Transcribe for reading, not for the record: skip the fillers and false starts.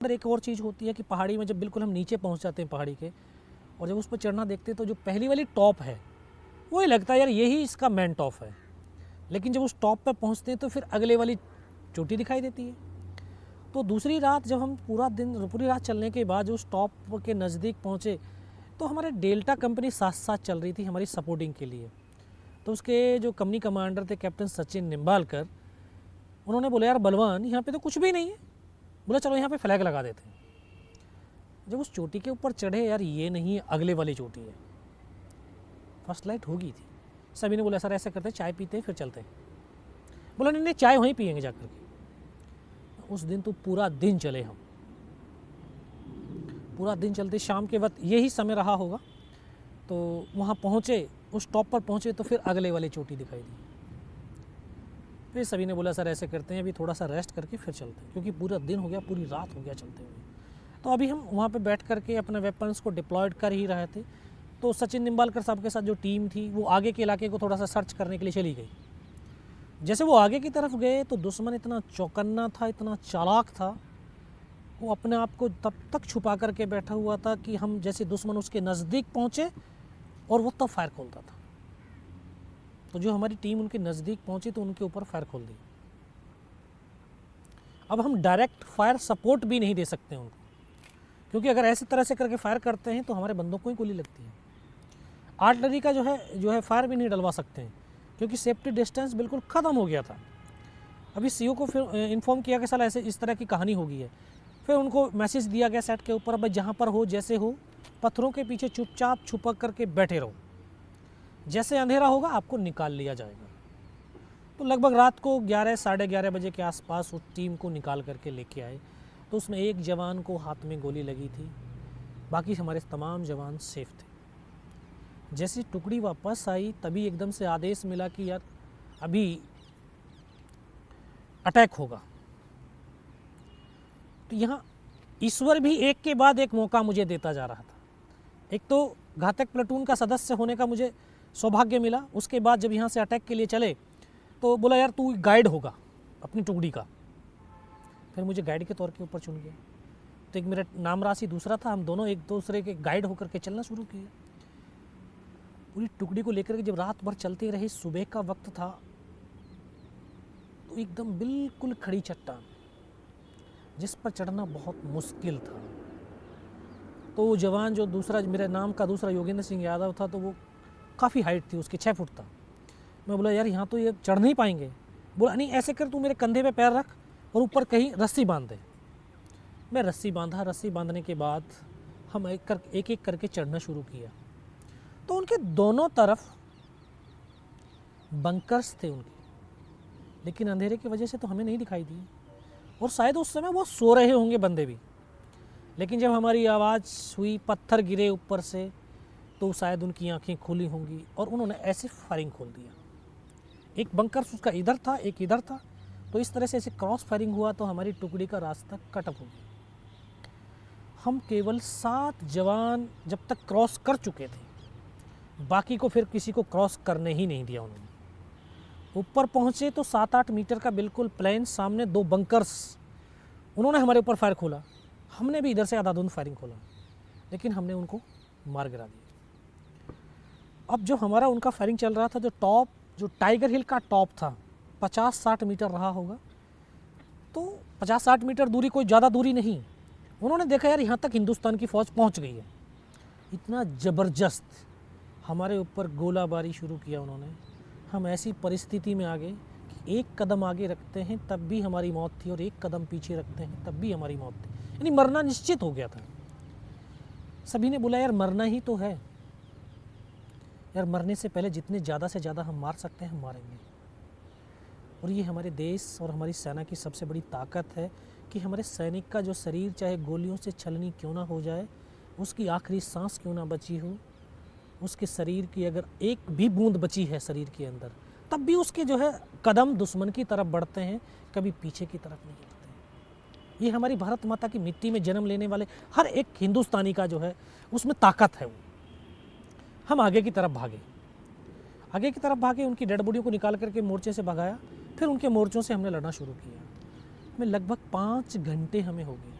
अंदर एक और चीज़ होती है कि पहाड़ी में जब बिल्कुल हम नीचे पहुंच जाते हैं पहाड़ी के, और जब उस पर चढ़ना देखते हैं तो जो पहली वाली टॉप है वो ही लगता है यार यही इसका मेन टॉप है। लेकिन जब उस टॉप पर पहुंचते हैं तो फिर अगले वाली चोटी दिखाई देती है। तो दूसरी रात जब हम पूरी रात चलने के बाद जो उस टॉप के नज़दीक पहुँचे तो हमारे डेल्टा कंपनी साथ साथ चल रही थी हमारी सपोर्टिंग के लिए। तो उसके जो कंपनी कमांडर थे कैप्टन सचिन निम्बालकर, उन्होंने बोला यार बलवान यहाँ पे तो कुछ भी नहीं है, बोला चलो यहाँ पे फ्लैग लगा देते हैं। जब उस चोटी के ऊपर चढ़े यार ये नहीं है अगले वाली चोटी है, फर्स्ट लाइट हो गई थी। सभी ने बोला सर ऐसा करते चाय पीते हैं फिर चलते हैं। बोला नहीं चाय वहीं पियेंगे जाकर के। उस दिन तो पूरा दिन चले हम, पूरा दिन चलते, शाम के वक्त यही समय रहा होगा। तो वहाँ पहुँचे, उस टॉप पर पहुँचे तो फिर अगले वाली चोटी दिखाई दी। फिर सभी ने बोला सर ऐसे करते हैं अभी थोड़ा सा रेस्ट करके फिर चलते हैं, क्योंकि पूरा दिन हो गया, पूरी रात हो गया चलते हुए। तो अभी हम वहाँ पे बैठ करके अपने वेपन्स को डिप्लॉयड कर ही रहे थे। तो सचिन निम्बालकर साहब के साथ जो टीम थी वो आगे के इलाके को थोड़ा सा सर्च करने के लिए चली गई। जैसे वो आगे की तरफ गए तो दुश्मन इतना चौकन्ना था, इतना चालाक था, वो अपने आप को तब तक छुपा करके बैठा हुआ था कि हम जैसे दुश्मन उसके नज़दीक पहुँचे और वो तब फायर खोलता था। तो जो हमारी टीम उनके नज़दीक पहुंची तो उनके ऊपर फायर खोल दी। अब हम डायरेक्ट फायर सपोर्ट भी नहीं दे सकते उनको, क्योंकि अगर ऐसी तरह से करके फायर करते हैं तो हमारे बंदों को ही गोली लगती है। आर्टिलरी का जो है फायर भी नहीं डलवा सकते हैं, क्योंकि सेफ्टी डिस्टेंस बिल्कुल ख़त्म हो गया था। अभी सीओ को फिर इन्फॉर्म किया कि साला ऐसे इस तरह की कहानी हो गई है। फिर उनको मैसेज दिया गया सेट के ऊपर, अब जहाँ पर हो जैसे हो पत्थरों के पीछे चुपचाप छुपक करके बैठे रहो, जैसे अंधेरा होगा आपको निकाल लिया जाएगा। तो लगभग रात को 11 साढ़े 11 बजे के आसपास उस टीम को निकाल करके लेके आए। तो उसमें एक जवान को हाथ में गोली लगी थी, बाकी हमारे तमाम जवान सेफ थे। जैसी टुकड़ी वापस आई तभी एकदम से आदेश मिला कि यार अभी अटैक होगा। तो यहाँ ईश्वर भी एक के बाद एक मौका मुझे देता जा रहा था। एक तो घातक प्लेटून का सदस्य होने का मुझे सौभाग्य मिला, उसके बाद जब यहाँ से अटैक के लिए चले तो बोला यार तू गाइड होगा अपनी टुकड़ी का। फिर मुझे गाइड के तौर के ऊपर चुन गया। तो एक मेरा नाम राशि दूसरा था, हम दोनों एक दूसरे के गाइड होकर के चलना शुरू किए। पूरी टुकड़ी को लेकर के जब रात भर चलते रहे, सुबह का वक्त था, तो एकदम बिल्कुल खड़ी चट्टान जिस पर चढ़ना बहुत मुश्किल था। तो वो जवान जो दूसरा, मेरे नाम का दूसरा योगेंद्र सिंह यादव था, तो वो काफ़ी हाइट थी उसकी, 6 फुट था। मैं बोला यार यहाँ तो ये चढ़ नहीं पाएंगे। बोला नहीं ऐसे कर, तू मेरे कंधे पे पैर रख और ऊपर कहीं रस्सी बांध दे। मैं रस्सी बांधा, रस्सी बांधने के बाद हम एक एक करके चढ़ना शुरू किया। तो उनके दोनों तरफ बंकर्स थे उनके, लेकिन अंधेरे की वजह से तो हमें नहीं दिखाई दी, और शायद उस समय वो सो रहे होंगे बंदे भी। लेकिन जब हमारी आवाज़ हुई, पत्थर गिरे ऊपर से, तो शायद उनकी आंखें खुली होंगी और उन्होंने ऐसे फायरिंग खोल दिया। एक बंकर उसका इधर था, एक इधर था, तो इस तरह से ऐसे क्रॉस फायरिंग हुआ तो हमारी टुकड़ी का रास्ता कटअप हो गया। हम केवल 7 जवान जब तक क्रॉस कर चुके थे, बाकी को फिर किसी को क्रॉस करने ही नहीं दिया उन्होंने। ऊपर पहुँचे तो 7-8 मीटर का बिल्कुल प्लेन सामने 2 बंकर्स, उन्होंने हमारे ऊपर फायर खोला। हमने भी इधर से आधाधुंध फायरिंग खोला, लेकिन हमने उनको मार गिरा दिया। अब जो हमारा उनका फायरिंग चल रहा था, जो टाइगर हिल का टॉप था, 50-60 मीटर रहा होगा। तो 50-60 मीटर दूरी कोई ज़्यादा दूरी नहीं। उन्होंने देखा यार यहाँ तक हिंदुस्तान की फ़ौज पहुँच गई है। इतना ज़बरदस्त हमारे ऊपर गोलाबारी शुरू किया उन्होंने। हम ऐसी परिस्थिति में आ गए कि एक कदम आगे रखते हैं तब भी हमारी मौत थी, और एक कदम पीछे रखते हैं तब भी हमारी मौत थी, यानी मरना निश्चित हो गया था। सभी ने बोला यार मरना ही तो है यार, मरने से पहले जितने ज़्यादा से ज़्यादा हम मार सकते हैं हम मारेंगे। और ये हमारे देश और हमारी सेना की सबसे बड़ी ताकत है कि हमारे सैनिक का जो शरीर चाहे गोलियों से छलनी क्यों ना हो जाए, उसकी आखिरी सांस क्यों ना बची हो, उसके शरीर की अगर एक भी बूंद बची है शरीर के अंदर, तब भी उसके कदम दुश्मन की तरफ बढ़ते हैं, कभी पीछे की तरफ नहीं बढ़ते। ये हमारी भारत माता की मिट्टी में जन्म लेने वाले हर एक हिंदुस्तानी का उसमें ताकत है। वो हम आगे की तरफ भागे, उनकी डेड बॉडी को निकाल करके मोर्चे से भगाया। फिर उनके मोर्चों से हमने लड़ना शुरू किया। में लगभग 5 घंटे हमें हो गए।